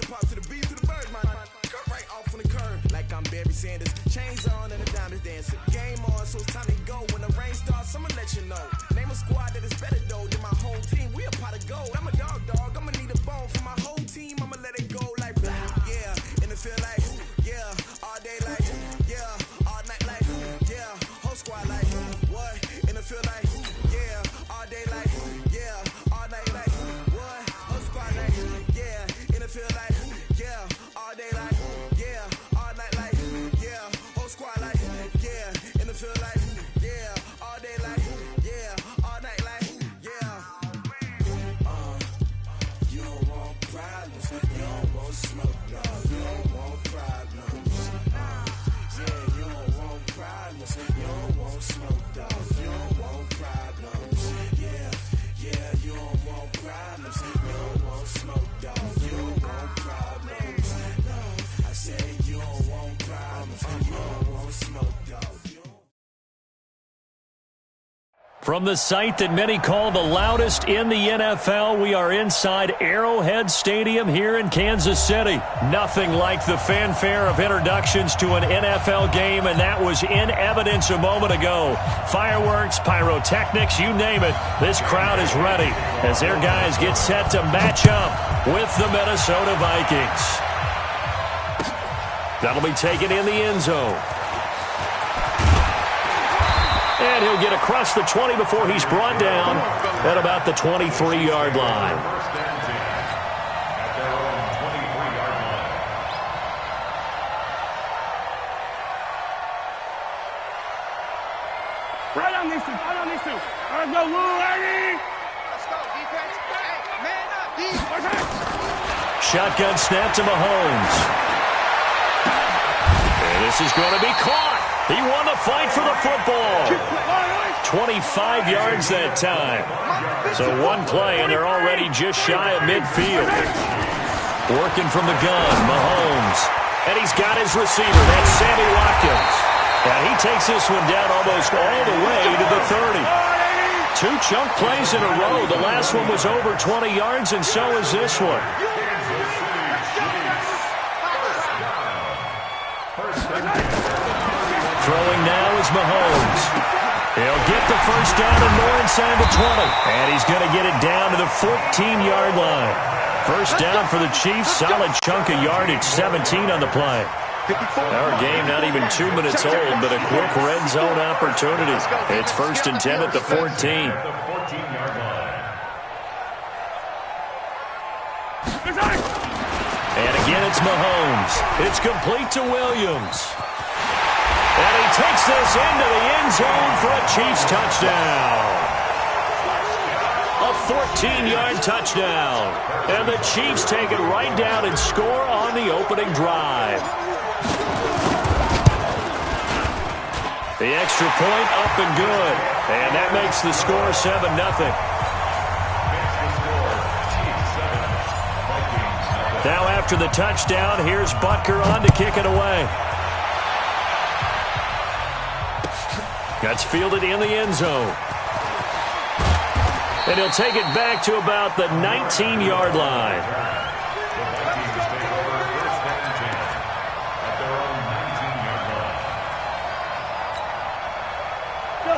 pop to the beat to the bird, man. Cut right off on the curb, like I'm Barry Sanders. Chains on and the diamonds dancing. Game on, so it's time to go. When the rain starts, I'ma let you know. Name a squad that is better though than my whole team. We a pot of gold. I'm a dog. I'ma need a bone for my whole team. I'ma let it go like yeah. And it feel like yeah. All day like yeah. All night like yeah. Whole squad like what? And it feel like yeah. All day like yeah. All night like what? Whole squad like yeah. And it feel like yeah. All day like yeah. All night like yeah. Whole squad like yeah. And it feel like yeah. All day like yeah. All night like yeah. You don't want problems. You don't want smoke. No. You don't want problems. Yeah, you don't want problems. You don't want smoke. Dog. You don't want problems. Yeah, you don't want problems. You don't want smoke. Dog. You don't want problems. No, I said you don't want problems. You don't want smoke. Dog. From the site that many call the loudest in the NFL, we are inside Arrowhead Stadium here in Kansas City. Nothing like the fanfare of introductions to an NFL game, and that was in evidence a moment ago. Fireworks, pyrotechnics, you name it. This crowd is ready as their guys get set to match up with the Minnesota Vikings. That'll be taken in the end zone. And he'll get across the 20 before he's brought down at about the 23-yard line. Right on these two. Let's go, Lou, Eddie. Let's go, defense. Hey, man up, defense. Shotgun snap to Mahomes. And this is going to be caught. He won the fight for the football. 25 yards that time. So one play, and they're already just shy of midfield. Working from the gun, Mahomes. And he's got his receiver. That's Sammy Watkins. And he takes this one down almost all the way to the 30. Two chunk plays in a row. The last one was over 20 yards, and so is this one. Throwing now is Mahomes. He'll get the first down and more inside the 20. And he's going to get it down to the 14-yard line. First down for the Chiefs. Solid chunk of yardage, 17 on the play. Our game not even 2 minutes old, but a quick red zone opportunity. It's 1st and 10 at the 14. And again, it's Mahomes. It's complete to Williams. And he takes this into the end zone for a Chiefs touchdown. A 14-yard touchdown. And the Chiefs take it right down and score on the opening drive. The extra point up and good. And that makes the score 7-0. Now after the touchdown, here's Butker on to kick it away. That's fielded in the end zone. And he'll take it back to about the 19-yard line.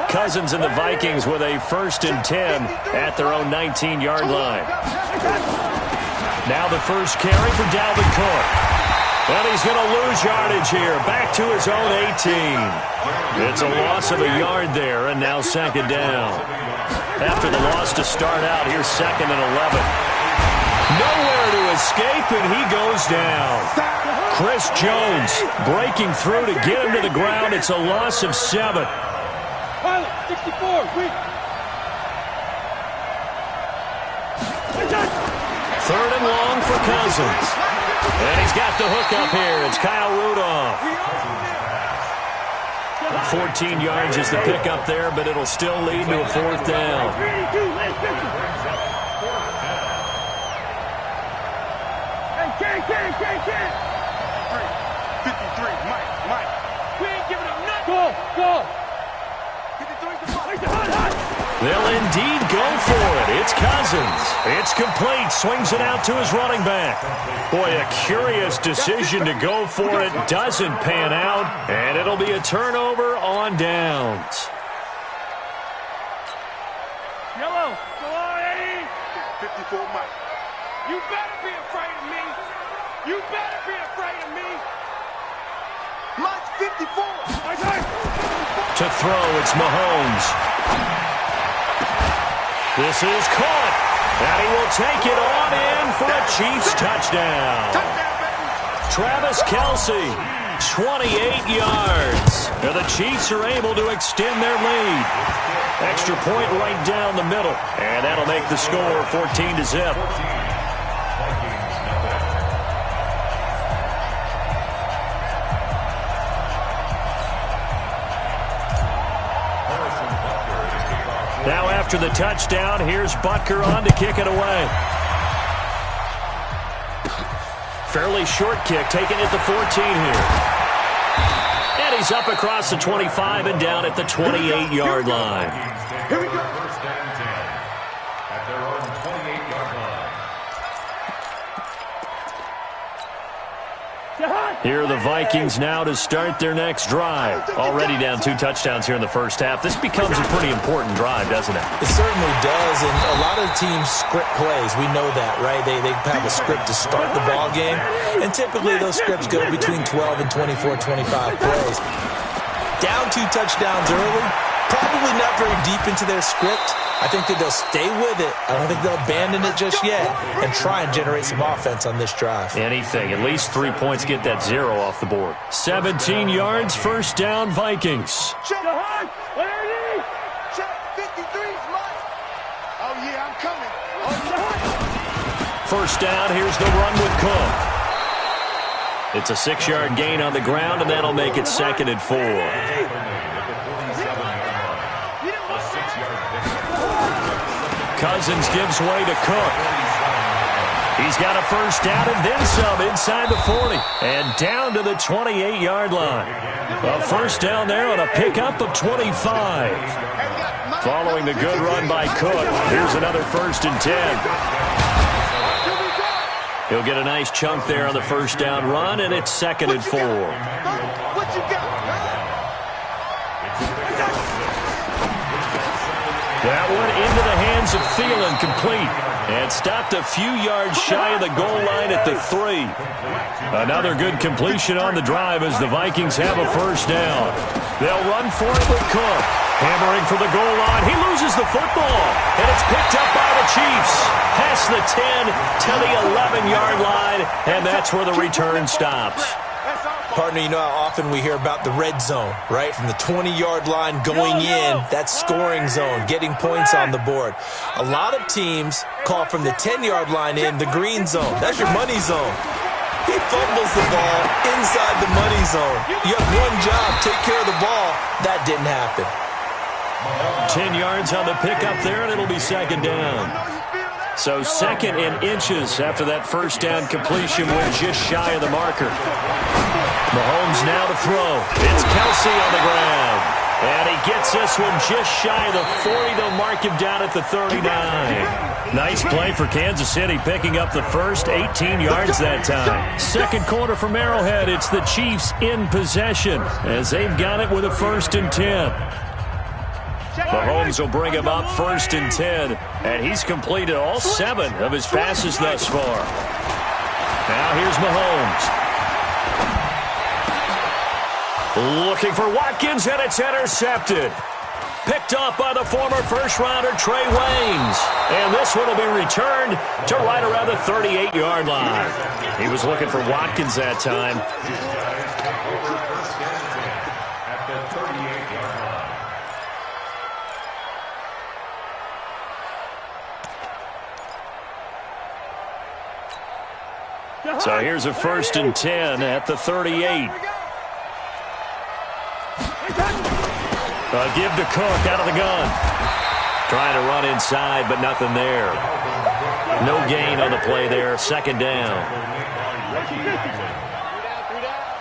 Cousins and the Vikings with a 1st and 10 at their own 19-yard line. Now the first carry for Dalvin Cook. And he's going to lose yardage here. Back to his own 18. It's a loss of a yard there, and now 2nd down. After the loss to start out, here's 2nd and 11. Nowhere to escape, and he goes down. Chris Jones breaking through to get him to the ground. It's a loss of 7. 64, quick. 3rd and long for Cousins. And he's got the hook up here. It's Kyle Rudolph. 14 yards is the pickup there, but it'll still lead to a 4th down. Hey, 53, Mike. We ain't giving up nothing. Go. 53's the ball. They'll indeed go for it. It's Cousins. It's complete. Swings it out to his running back. Boy, a curious decision to go for it. Doesn't pan out, and it'll be a turnover on downs. Yellow. Go on, Eddie. 54 Mike. You better be afraid of me. You better be afraid of me. Mike's 54. To throw, it's Mahomes. This is caught, and he will take it on in for a Chiefs touchdown. Travis Kelce, 28 yards. Now the Chiefs are able to extend their lead. Extra point right down the middle, and that'll make the score 14-0. Now after the touchdown, here's Butker on to kick it away. Fairly short kick, taken at the 14 here. And he's up across the 25 and down at the 28-yard line. Here we go. First down and 10 at their own 28-yard line. Here are the Vikings now to start their next drive. Already down 2 touchdowns here in the first half. This becomes a pretty important drive, doesn't it? It certainly does, and a lot of teams script plays. We know that, right? They have a script to start the ball game, and typically those scripts go between 12 and 24, 25 plays. Down 2 touchdowns early, probably not very deep into their script. I think that they'll stay with it. I don't think they'll abandon it just yet and try and generate some offense on this drive. Anything. At least 3 points, get that 0 off the board. 17 yards, first down, Vikings. Check. Where are you? Check. 53's mine. Oh, yeah, I'm coming. First down, here's the run with Cook. It's a 6-yard gain on the ground, and that'll make it 2nd and 4. Cousins gives way to Cook. He's got a first down and then some inside the 40. And down to the 28-yard line. A first down there on a pickup of 25. Following the good run by Cook, here's another 1st and 10. He'll get a nice chunk there on the first down run, and it's 2nd and 4. What you got? That one into the hands of Thielen, complete. And stopped a few yards shy of the goal line at the 3. Another good completion on the drive as the Vikings have a first down. They'll run for it with Cook. Hammering for the goal line. He loses the football. And it's picked up by the Chiefs. Past the 10 to the 11-yard line. And that's where the return stops. Partner, you know how often we hear about the red zone, right? From the 20-yard line going in, that's scoring zone, getting points on the board. A lot of teams call from the 10-yard line in the green zone. That's your money zone. He fumbles the ball inside the money zone. You have one job, take care of the ball. That didn't happen. 10 yards on the pickup there, and it'll be 2nd down. So 2nd and inches after that first down completion. We're just shy of the marker. Mahomes now to throw. It's Kelce on the ground. And he gets this one just shy of the 40. They'll mark him down at the 39. Nice play for Kansas City, picking up the first 18 yards that time. Second quarter from Arrowhead. It's the Chiefs in possession as they've got it with a 1st and 10. Mahomes will bring him up 1st and 10, and he's completed all 7 of his passes thus far. Now here's Mahomes. Looking for Watkins, and it's intercepted. Picked off by the former first-rounder Trey Waynes. And this one will be returned to right around the 38-yard line. He was looking for Watkins that time. So here's a 1st and 10 at the 38. Give to Cook out of the gun. Trying to run inside, but nothing there. No gain on the play there. 2nd down.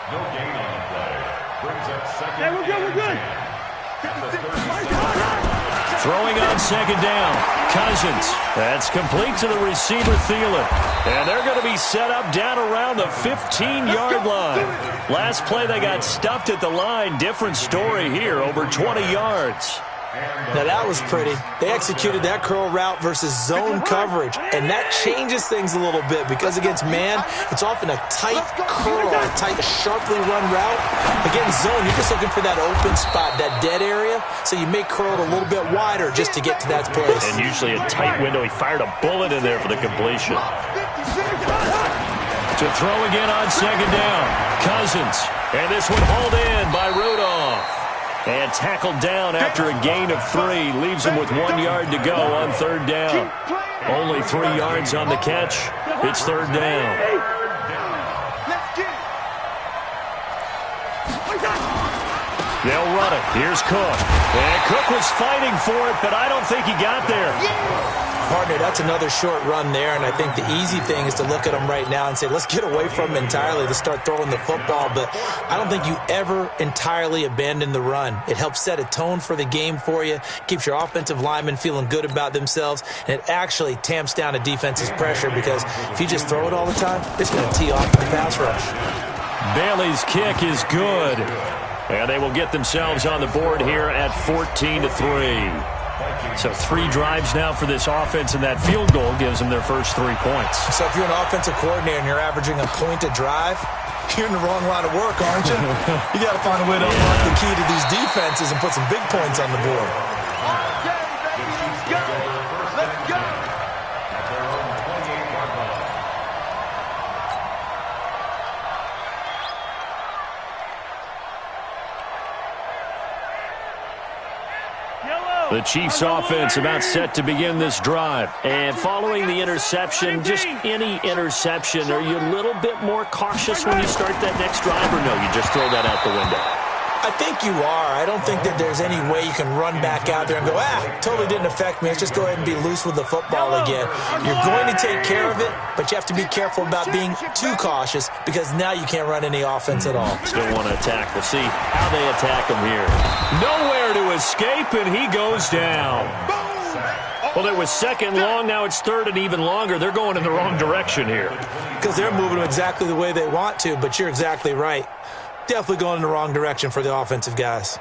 No gain on the play. Brings up 2nd. Hey, we're good, we're good. Throwing on second down. Cousins. That's complete to the receiver, Thielen. And they're going to be set up down around the 15-yard line. Last play, they got stuffed at the line. Different story here, over 20 yards. Now, that was pretty. They executed that curl route versus zone coverage, and that changes things a little bit because against man, it's often a tight curl, a tight, sharply run route. Against zone, you're just looking for that open spot, that dead area, so you make curl a little bit wider just to get to that place. And usually a tight window. He fired a bullet in there for the completion. To throw again on second down. Cousins. And this one hauled in by Rudolph. And tackled down after a gain of 3. Leaves him with 1 yard to go on third down. Only 3 yards on the catch. It's third down. They'll run it. Here's Cook. And Cook was fighting for it, but I don't think he got there. Partner, that's another short run there, and I think the easy thing is to look at him right now and say, let's get away from him entirely. Let's start throwing the football, but I don't think you ever entirely abandon the run. It helps set a tone for the game for you, keeps your offensive linemen feeling good about themselves, and it actually tamps down a defense's pressure because if you just throw it all the time, it's going to tee off the pass rush. Bailey's kick is good, and they will get themselves on the board here at 14-3. So 3 drives now for this offense, and that field goal gives them their first 3 points. So if you're an offensive coordinator and you're averaging a point a drive, you're in the wrong line of work, aren't you? You got to find a way to unlock the key to these defenses and put some big points on the board. The Chiefs offense about set to begin this drive. And following the interception, just any interception, are you a little bit more cautious when you start that next drive, or no, you just throw that out the window? I think you are. I don't think that there's any way you can run back out there and go, totally didn't affect me. Let's just go ahead and be loose with the football again. You're going to take care of it, but you have to be careful about being too cautious because now you can't run any offense at all. Still want to attack. We'll see how they attack him here. Nowhere to escape, and he goes down. Well, it was second long. Now it's third and even longer. They're going in the wrong direction here. Because they're moving exactly the way they want to, but you're exactly right. Definitely going in the wrong direction for the offensive guys.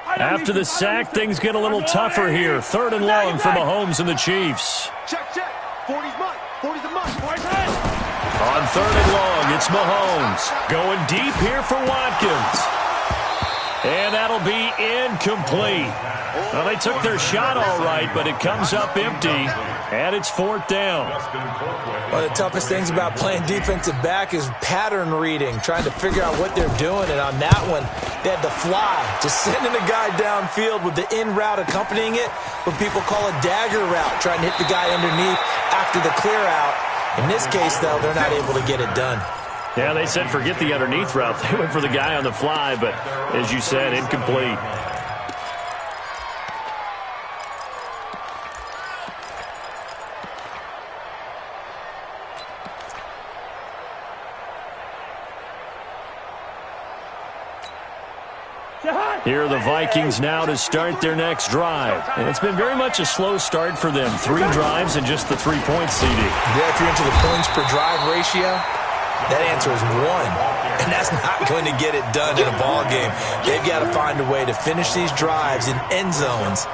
After the sack, things get a little tougher here. Third and long for Mahomes and the Chiefs. Check. 40's mine. 40's a mine. On third and long, it's Mahomes. Going deep here for Watkins. And that'll be incomplete. Well, they took their shot all right, but it comes up empty, and it's fourth down. One of the toughest things about playing defensive back is pattern reading, trying to figure out what they're doing. And on that one, they had to fly, just sending a guy downfield with the in route accompanying it, what people call a dagger route, trying to hit the guy underneath after the clear out. In this case, though, they're not able to get it done. Yeah, they said forget the underneath route. They went for the guy on the fly, but as you said, incomplete. Here are the Vikings now to start their next drive. And it's been very much a slow start for them. 3 drives and just the 3 points, CD. Yeah, if you're into the points per drive ratio, that answer is 1. And that's not going to get it done in a ball game. They've got to find a way to finish these drives in end zones,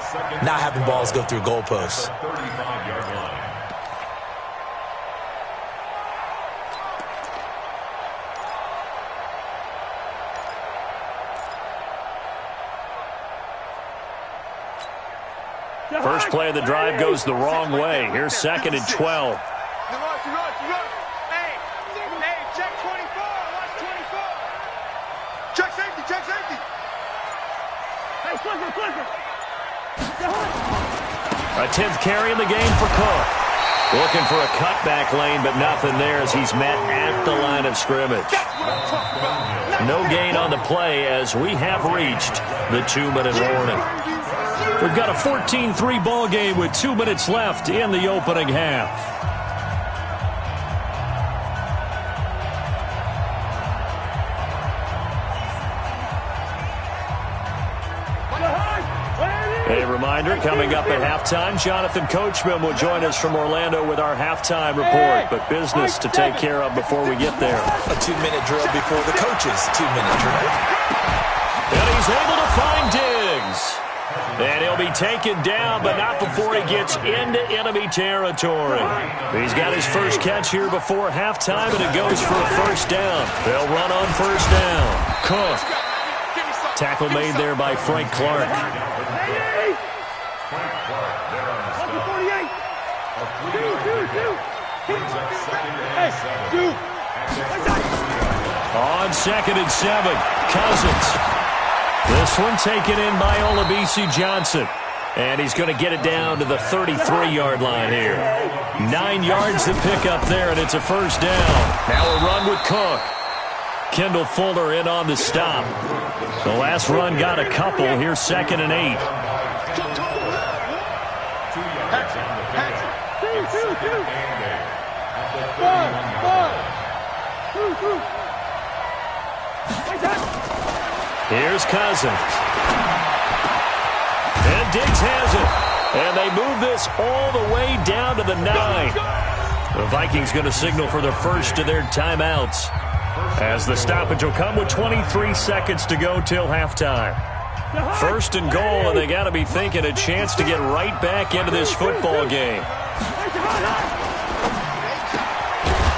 not having balls go through goalposts. First play of the drive goes the wrong way. Here's second and 12. Hey, check 24. Watch 24. Check safety. Hey, quicker. A 10th carry in the game for Cook. Looking for a cutback lane, but nothing there as he's met at the line of scrimmage. No gain on the play as we have reached the 2-minute warning. We've got a 14-3 ball game with 2 minutes left in the opening half. reminder, coming up at halftime, Jonathan Coachman will join us from Orlando with our halftime report. But business to take care of before we get there. A 2-minute drill before the coach's 2-minute drill. And he's able to find Diggs. And he'll be taken down, but not before he gets into enemy territory. He's got his first catch here before halftime, and it goes for a first down. They'll run on first down. Cook. Tackle made there by Frank Clark. On 2nd and 7, Cousins. This one taken in by Olabisi Johnson. And he's going to get it down to the 33-yard line here. 9 yards to pick up there, and it's a first down. Now a run with Cook. Kendall Fuller in on the stop. The last run got a couple. Here's 2nd and 8. Here's Cousins. And Diggs has it. And they move this all the way down to the 9. The Vikings going to signal for the first of their timeouts, as the stoppage will come with 23 seconds to go till halftime. First and goal, and they got to be thinking a chance to get right back into this football game.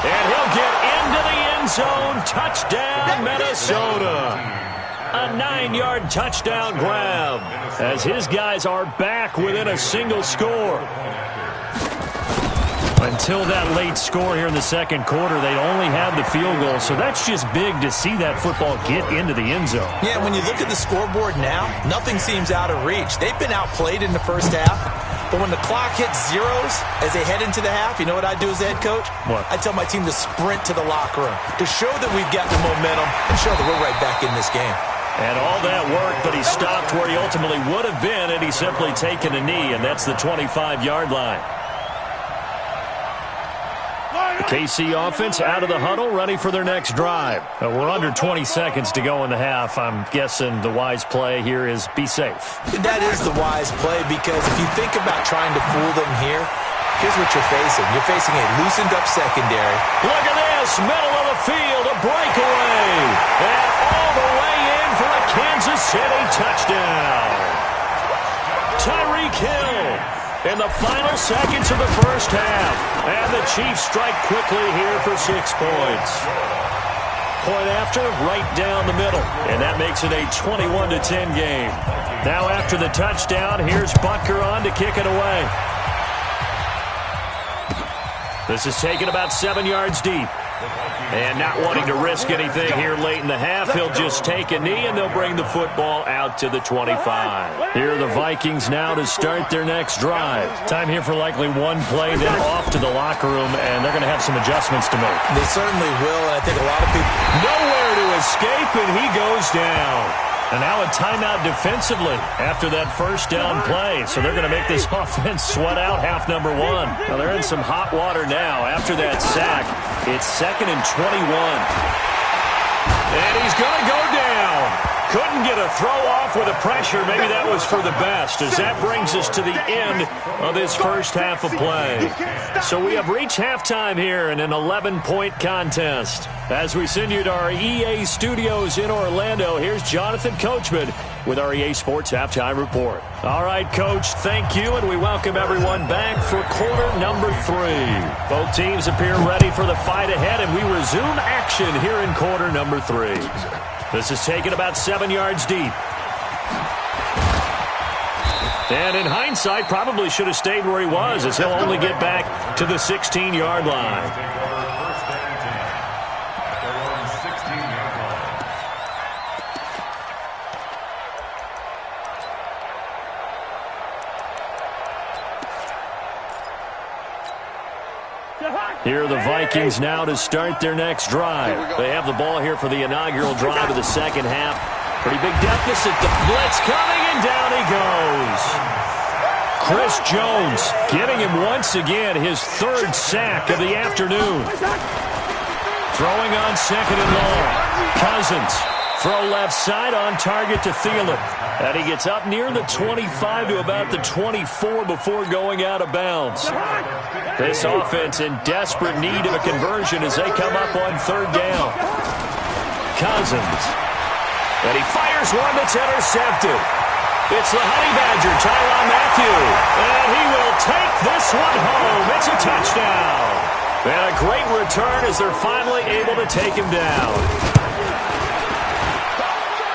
And he'll get into the end zone. Touchdown, Minnesota. A 9-yard touchdown grab, as his guys are back within a single score. Until that late score here in the second quarter, they only had the field goal, so that's just big to see that football get into the end zone. Yeah, when you look at the scoreboard now, nothing seems out of reach. They've been outplayed in the first half, but when the clock hits zeros as they head into the half, you know what I do as the head coach? What? I tell my team to sprint to the locker room to show that we've got the momentum and show that we're right back in this game. And all that work, but he stopped where he ultimately would have been, and he's simply taken a knee, and that's the 25-yard line. The KC offense out of the huddle, ready for their next drive. We're under 20 seconds to go in the half. I'm guessing the wise play here is be safe. That is the wise play, because if you think about trying to fool them here, here's what you're facing. You're facing a loosened-up secondary. Look at this, middle of the field, a breakaway. And all the way in for a Kansas City touchdown. Tyreek Hill in the final seconds of the first half. And the Chiefs strike quickly here for 6 points. Point after, right down the middle. And that makes it a 21-10 game. Now after the touchdown, here's Butker on to kick it away. This is taken about 7 yards deep. And not wanting to risk anything here late in the half, he'll just take a knee, and they'll bring the football out to the 25. Here are the Vikings now to start their next drive. Time here for likely one play, then off to the locker room, and they're going to have some adjustments to make. They certainly will, and I think a lot of people... Nowhere to escape, and he goes down. And now a timeout defensively after that first down play. So they're going to make this offense sweat out half number 1. Now they're in some hot water now after that sack. It's 2nd and 21. And he's going to go down. Couldn't get a throw off with the pressure. Maybe that was for the best, as that brings us to the end of this first half of play. So we have reached halftime here in an 11-point contest. As we send you to our EA studios in Orlando, here's Jonathan Coachman with our EA Sports Halftime Report. All right, Coach, thank you, and we welcome everyone back for quarter number 3. Both teams appear ready for the fight ahead, and we resume action here in quarter number 3. This is taken about 7 yards deep. And in hindsight, probably should have stayed where he was, as he'll only get back to the 16-yard line. Here are the Vikings now to start their next drive. They have the ball here for the inaugural drive of the second half. Pretty big deficit. The blitz coming, and down he goes. Chris Jones getting him once again his 3rd sack of the afternoon. Throwing on 2nd and long. Cousins Throw left side on target to Thielen. And he gets up near the 25 to about the 24 before going out of bounds. This offense in desperate need of a conversion as they come up on third down. Cousins. And he fires one that's intercepted. It's the Honey Badger, Tyrann Mathieu. And he will take this one home. It's a touchdown. And a great return as they're finally able to take him down.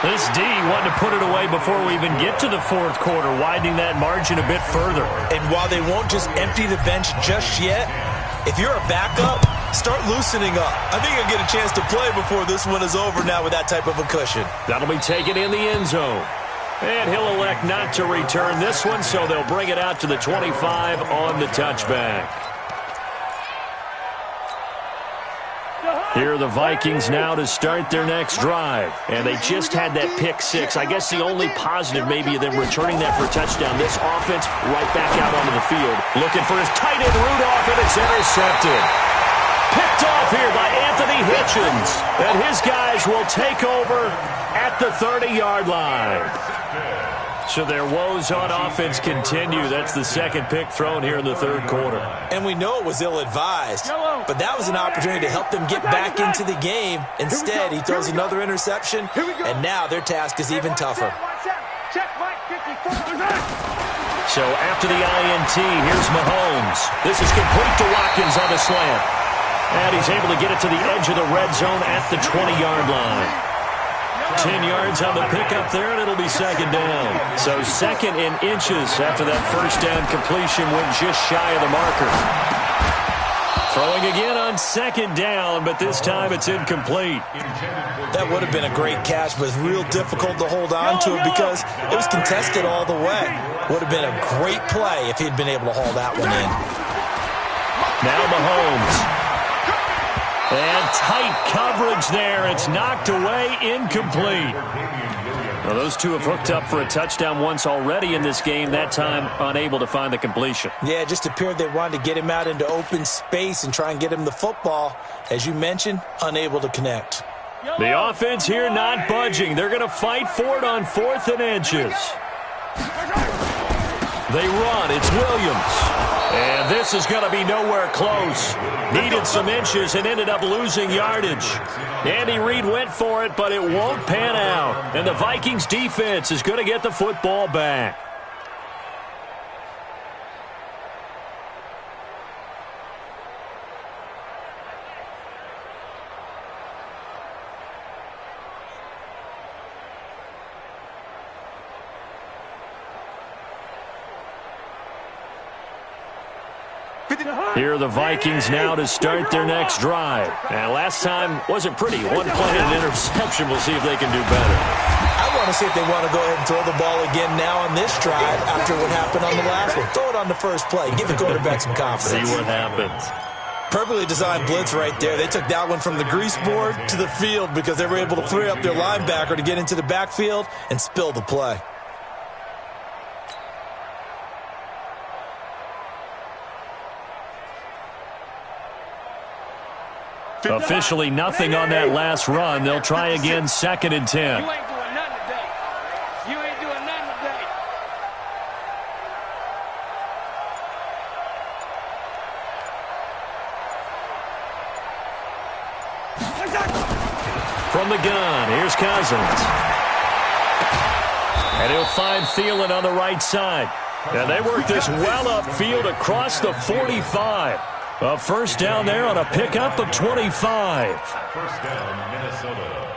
This D wanted to put it away before we even get to the fourth quarter, widening that margin a bit further. And while they won't just empty the bench just yet, if you're a backup, start loosening up. I think you'll get a chance to play before this one is over now with that type of a cushion. That'll be taken in the end zone. And he'll elect not to return this one, so they'll bring it out to the 25 on the touchback. Here are the Vikings now to start their next drive. And they just had that pick six. I guess the only positive maybe of them returning that for a touchdown. This offense right back out onto the field. Looking for his tight end Rudolph, and it's intercepted. Picked off here by Anthony Hitchens. And his guys will take over at the 30-yard line. So their woes on offense continue. That's the second pick thrown here in the third quarter. And we know it was ill-advised, but that was an opportunity to help them get back into the game. Instead, he throws another interception, and now their task is even tougher. So after the INT, here's Mahomes. This is complete to Watkins on the slant. And he's able to get it to the edge of the red zone at the 20-yard line. 10 yards on the pickup there, and it'll be second down. So second in inches after that first down completion went just shy of the marker. Throwing again on second down, but this time it's incomplete. That would have been a great catch, but it's real difficult to hold on to it because it was contested all the way. Would have been a great play if he'd been able to haul that one in. Now Mahomes. And tight coverage there. It's knocked away, incomplete. Well, those two have hooked up for a touchdown once already in this game, that time unable to find the completion. Yeah, it just appeared they wanted to get him out into open space and try and get him the football. As you mentioned, unable to connect. The offense here not budging. They're going to fight for it on 4th and inches. They run. It's Williams. And this is going to be nowhere close. Needed some inches and ended up losing yardage. Andy Reid went for it, but it won't pan out. And the Vikings defense is going to get the football back. Here are the Vikings now to start their next drive. And last time wasn't pretty. One play and an interception. We'll see if they can do better. I want to see if they want to go ahead and throw the ball again now on this drive after what happened on the last one. Throw it on the first play. Give the quarterback some confidence. See what happens. Perfectly designed blitz right there. They took that one from the grease board to the field because they were able to free up their linebacker to get into the backfield and spill the play. Officially nothing on that last run. They'll try again, 2nd and 10. You ain't doing nothing today. You ain't doing nothing today. From the gun, here's Cousins. And he'll find Thielen on the right side. And they work this well upfield across the 45. A first down there on a pickup of 25. First down, Minnesota.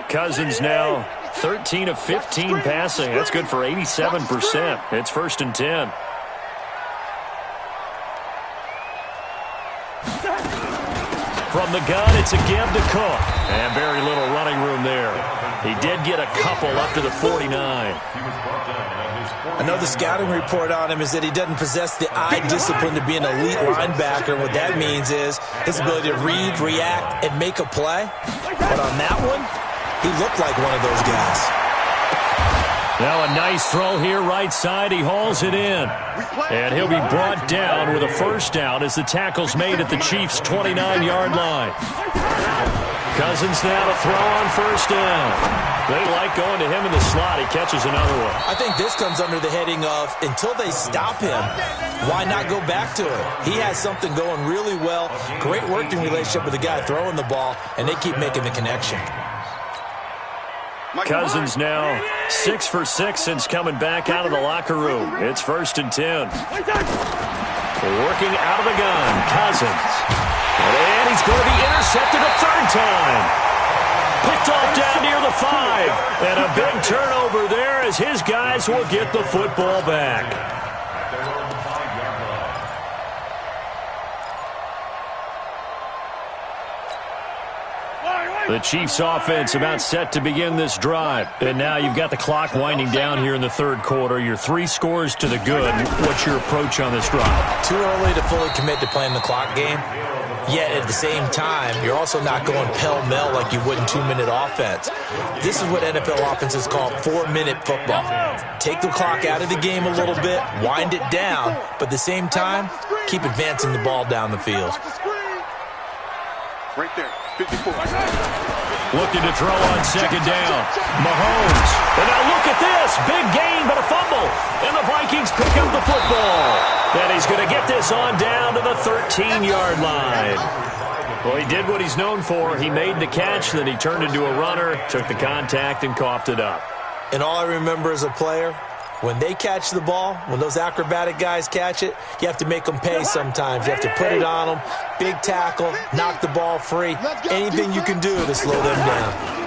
Cousins now 13 of 15 passing. That's good for 87%. It's 1st and 10. From the gun, it's a give to Cook. And very little running room there. He did get a couple up to the 49. I know the scouting report on him is that he doesn't possess the eye discipline to be an elite linebacker. What that means is his ability to read, react, and make a play. But on that one, he looked like one of those guys. Now a nice throw here right side. He hauls it in. And he'll be brought down with a first down as the tackle's made at the Chiefs' 29-yard line. Cousins now to throw on first down. They like going to him in the slot. He catches another one. I think this comes under the heading of, until they stop him, why not go back to it? He has something going really well. Great working relationship with the guy throwing the ball, and they keep making the connection. Cousins now 6 for 6 since coming back out of the locker room. It's 1st and 10. Working out of the gun, Cousins. And he's going to be intercepted a third time. Picked off down near the 5. And a big turnover there as his guys will get the football back. The Chiefs offense about set to begin this drive. And now you've got the clock winding down here in the third quarter. You're 3 scores to the good. What's your approach on this drive? Too early to fully commit to playing the clock game. Yet at the same time, you're also not going pell-mell like you would in 2-minute offense. This is what NFL offenses call 4-minute football. Take the clock out of the game a little bit, wind it down, but at the same time, keep advancing the ball down the field. Right there, 54. Looking to throw on second down. Mahomes. And now look at this. Big gain, but a fumble. And the Vikings pick up the football. And he's going to get this on down to the 13-yard line. Well, he did what he's known for. He made the catch, then he turned into a runner, took the contact, and coughed it up. And all I remember as a player, when they catch the ball, when those acrobatic guys catch it, you have to make them pay sometimes. You have to put it on them, big tackle, knock the ball free, anything you can do to slow them down.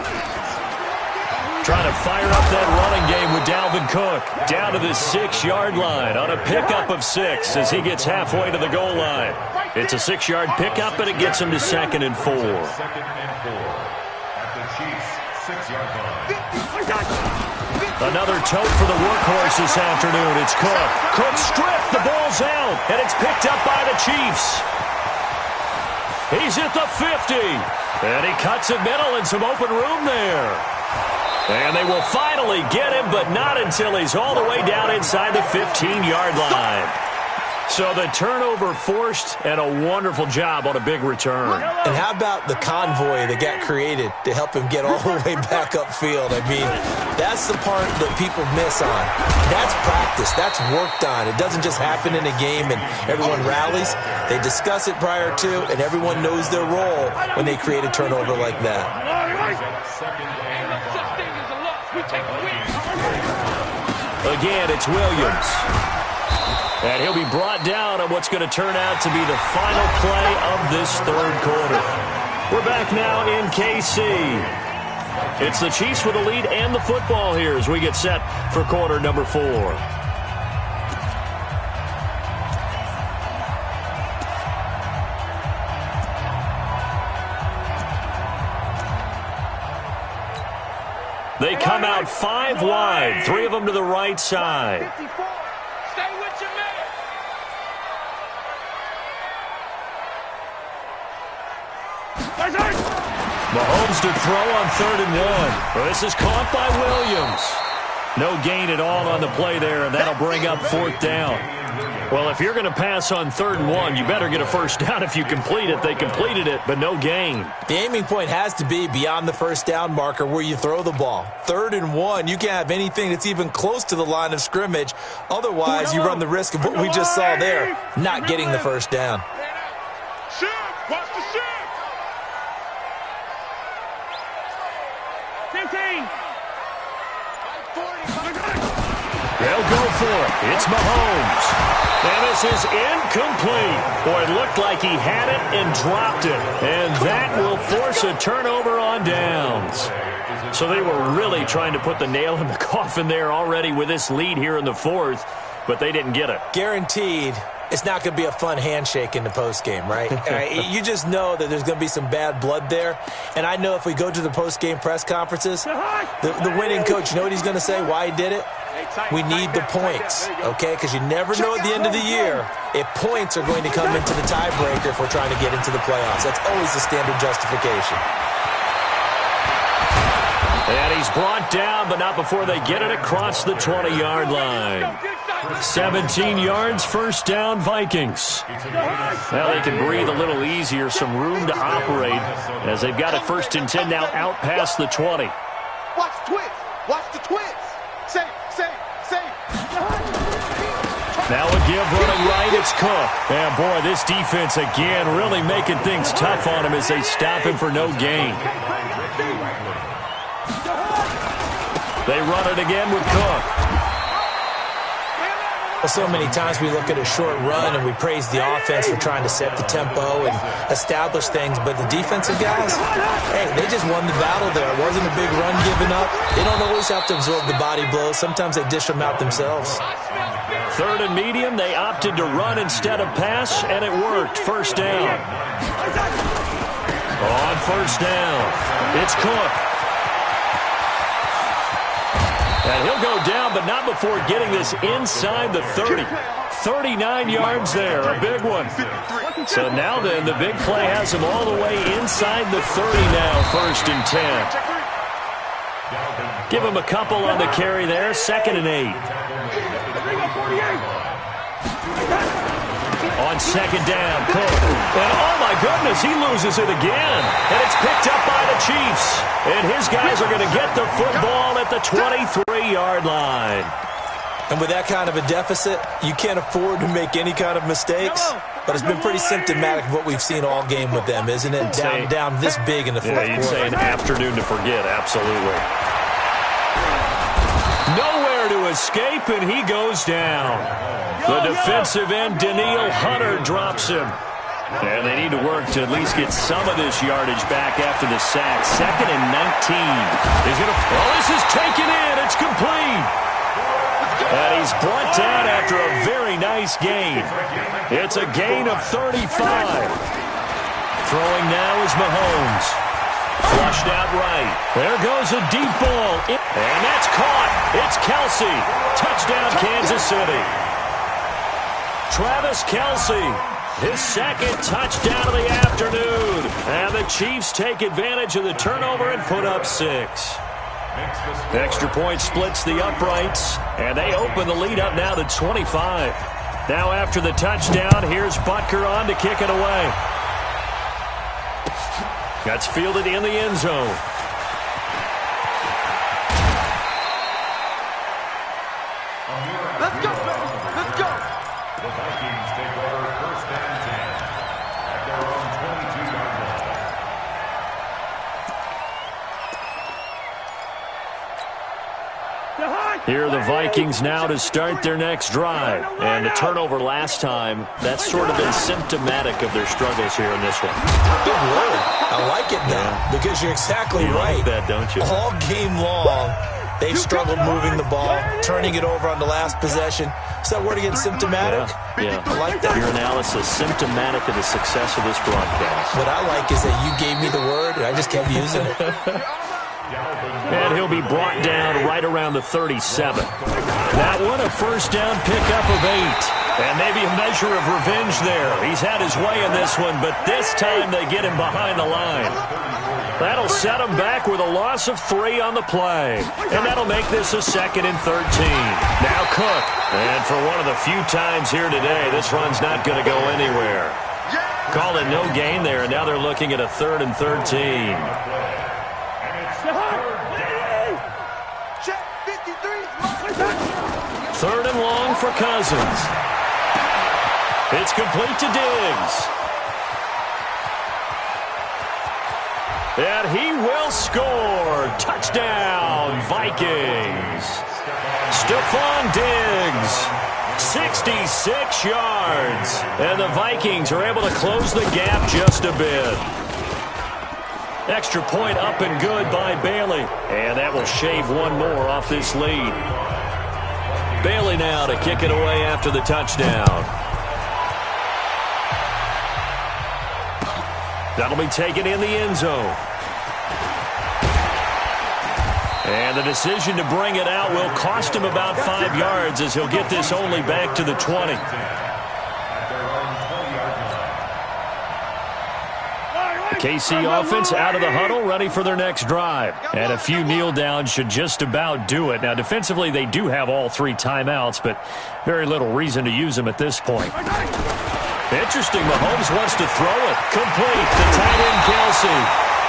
Trying to fire up that running game with Dalvin Cook. Down to the 6-yard line on a pickup of 6 as he gets halfway to the goal line. It's a 6-yard pickup, and it gets him to 2nd and 4. 2nd and 4 at the Chiefs' 6-yard line. Another tote for the workhorse this afternoon. It's Cook. Cook stripped. The ball's out, and it's picked up by the Chiefs. He's at the 50, and he cuts it middle and some open room there. And they will finally get him, but not until he's all the way down inside the 15-yard line. So the turnover forced, and a wonderful job on a big return. And how about the convoy that got created to help him get all the way back upfield? I mean, that's the part that people miss on. That's practice. That's worked on. It doesn't just happen in a game and everyone rallies. They discuss it prior to, and everyone knows their role when they create a turnover like that. Again, it's Williams. And he'll be brought down on what's going to turn out to be the final play of this third quarter. We're back now in KC. It's the Chiefs with the lead and the football here as we get set for quarter number 4. They come out 5 wide, 3 of them to the right side. Stay with your man. Mahomes to throw on 3rd and 1. Well, this is caught by Williams. No gain at all on the play there, and that'll bring up 4th down. Well, if you're going to pass on 3rd and 1, you better get a first down if you complete it. They completed it, but no gain. The aiming point has to be beyond the first down marker where you throw the ball. 3rd and 1, you can't have anything that's even close to the line of scrimmage. Otherwise, you run the risk of what we just saw there, not getting the first down. Shift. Watch the shift. 15. They'll go for it. It's Mahomes. And this is incomplete. Boy, it looked like he had it and dropped it. And that will force a turnover on downs. So they were really trying to put the nail in the coffin there already with this lead here in the 4th, but they didn't get it. Guaranteed. It's not going to be a fun handshake in the postgame, right? You just know that there's going to be some bad blood there. And I know if we go to the postgame press conferences, the winning coach, you know what he's going to say, why he did it? We need the points, okay? Because you never know at the end of the year if points are going to come into the tiebreaker if we're trying to get into the playoffs. That's always the standard justification. And he's brought down, but not before they get it across the 20-yard line. 17 yards, first down, Vikings. Now they can breathe a little easier, some room to operate as they've got it first and 10 now out past the 20. Watch the twist. Watch the twist. Safe. Now a give running right, it's Cook. And boy, this defense again really making things tough on him as they stop him for no gain. They run it again with Cook. Well, so many times we look at a short run and we praise the offense for trying to set the tempo and establish things, but the defensive guys, hey, they just won the battle there. It wasn't a big run given up. They don't always have to absorb the body blows. Sometimes they dish them out themselves. Third and medium, they opted to run instead of pass, and it worked. First down. On first down, it's Cook. And he'll go down, but not before getting this inside the 30. 39 yards there, a big one. So now then, the big play has him all the way inside the 30 now, first and 10. Give him a couple on the carry there, 2nd and 8. On second down, Cook. And oh my goodness, he loses it again. And it's picked up by the Chiefs. And his guys are going to get the football at the 23-yard line. And with that kind of a deficit, you can't afford to make any kind of mistakes. But it's been pretty symptomatic of what we've seen all game with them, isn't it? Down this big in the fourth quarter. You'd say an afternoon to forget, absolutely. Nowhere to escape, and he goes down. The defensive end, Daniil Hunter, drops him. And they need to work to at least get some of this yardage back after the sack. 2nd and 19. He's going to... Oh, this is taken in. It's complete. And he's brought down after a very nice gain. It's a gain of 35. Throwing now is Mahomes. Flushed out right. There goes a deep ball. And that's caught. It's Kelsey. Touchdown, Kansas City. Travis Kelsey, his second touchdown of the afternoon. And the Chiefs take advantage of the turnover and put up 6. Extra point splits the uprights, and they open the lead up now to 25. Now after the touchdown, here's Butker on to kick it away. That's fielded in the end zone. Let's go. Let's go. The Vikings take over first and 10 at their own 22-yard line. Here are the Vikings now to start their next drive. And the turnover last time, that's sort of been symptomatic of their struggles here in this one. Good word. I like it now because you're exactly right. You like that, don't you? All game long, they've struggled moving the ball, turning it over on the last possession. Is that word again, symptomatic? Yeah. I like that. Your analysis, symptomatic of the success of this broadcast. What I like is that you gave me the word, and I just kept using it. And he'll be brought down right around the 37. That one, a first down pickup of 8. And maybe a measure of revenge there. He's had his way in this one, but this time they get him behind the line. That'll set him back with a loss of 3 on the play. And that'll make this a 2nd and 13. Now Cook. And for one of the few times here today, this run's not going to go anywhere. Call it no gain there, and now they're looking at a 3rd and 13. Third and long for Cousins. It's complete to Diggs. And he will score. Touchdown, Vikings. Stephon Diggs, 66 yards. And the Vikings are able to close the gap just a bit. Extra point up and good by Bailey. And that will shave one more off this lead. Bailey now to kick it away after the touchdown. That'll be taken in the end zone. And the decision to bring it out will cost him about 5 yards as he'll get this only back to the 20. KC offense out of the huddle, ready for their next drive. And a few kneel downs should just about do it. Now, defensively, they do have all 3 timeouts, but very little reason to use them at this point. Interesting, Mahomes wants to throw it. Complete to tight end Kelsey.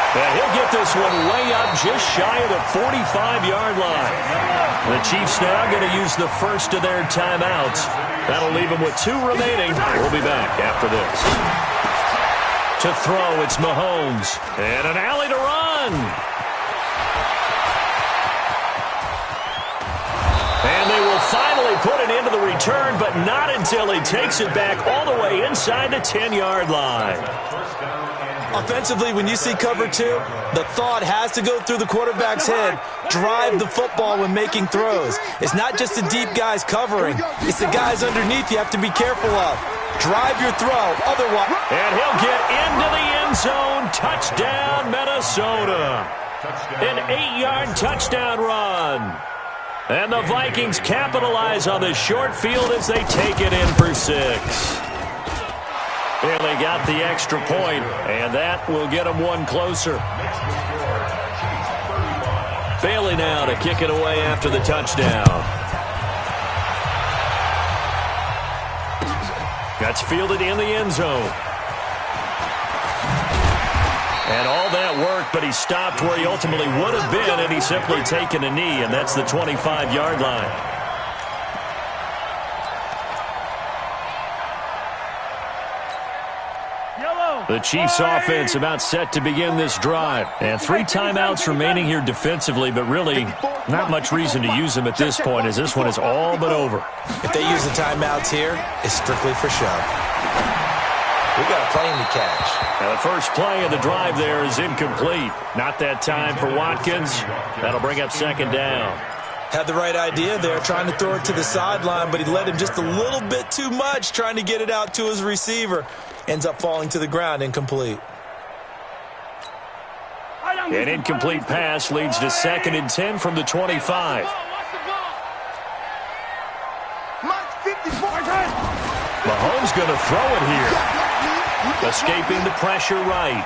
And he'll get this one way up just shy of the 45-yard line. The Chiefs now going to use the first of their timeouts. That'll leave them with 2 remaining. We'll be back after this. To throw, it's Mahomes. And an alley to run. And they will finally put it into the return, but not until he takes it back all the way inside the 10-yard line. Offensively, when you see cover 2, the thought has to go through the quarterback's head. Drive the football when making throws. It's not just the deep guys covering. It's the guys underneath you have to be careful of. Drive your throw, otherwise. And he'll get into the end zone. Touchdown, Minnesota. An 8-yard touchdown run. And the Vikings capitalize on the short field as they take it in for 6. And they got the extra point, and that will get them 1 closer. Bailey now to kick it away after the touchdown. That's fielded in the end zone. And all that worked, but he stopped where he ultimately would have been, and he's simply taken a knee, and that's the 25-yard line. The Chiefs offense about set to begin this drive. And 3 timeouts remaining here defensively, but really not much reason to use them at this point as this one is all but over. If they use the timeouts here, it's strictly for show. We got a plane to catch. Now the first play of the drive there is incomplete. Not that time for Watkins. That'll bring up 2nd down. Had the right idea there, trying to throw it to the sideline, but he led him just a little bit too much, trying to get it out to his receiver. Ends up falling to the ground, incomplete. An incomplete pass leads to 2nd and 10 from the 25. Mahomes going to throw it here. Escaping the pressure right.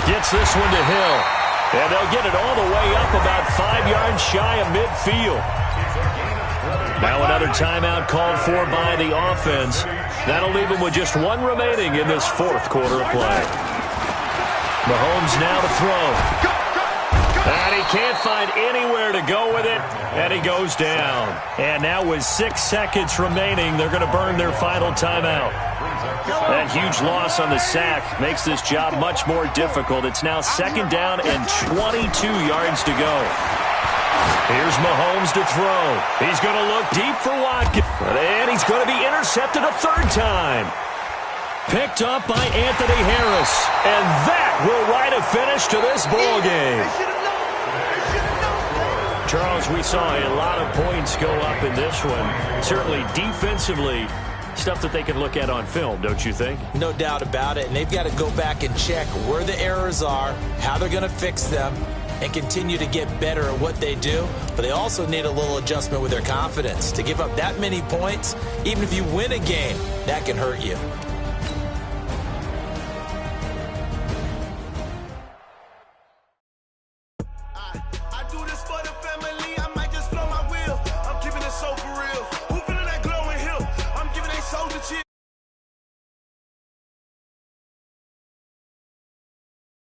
Gets this one to Hill. And they'll get it all the way up about 5 yards shy of midfield. Now another timeout called for by the offense. That'll leave them with just 1 remaining in this 4th quarter of play. Mahomes now to throw. And he can't find anywhere to go with it, and he goes down. And now with 6 seconds remaining, they're going to burn their final timeout. That huge loss on the sack makes this job much more difficult. It's now 2nd down and 22 yards to go. Here's Mahomes to throw. He's going to look deep for Watkins. And he's going to be intercepted a 3rd time. Picked up by Anthony Harris. And that will write a finish to this ball game. Charles, we saw a lot of points go up in this one. Certainly defensively, stuff that they can look at on film, don't you think? No doubt about it. And they've got to go back and check where the errors are, how they're going to fix them, and continue to get better at what they do. But they also need a little adjustment with their confidence. To give up that many points, even if you win a game, that can hurt you.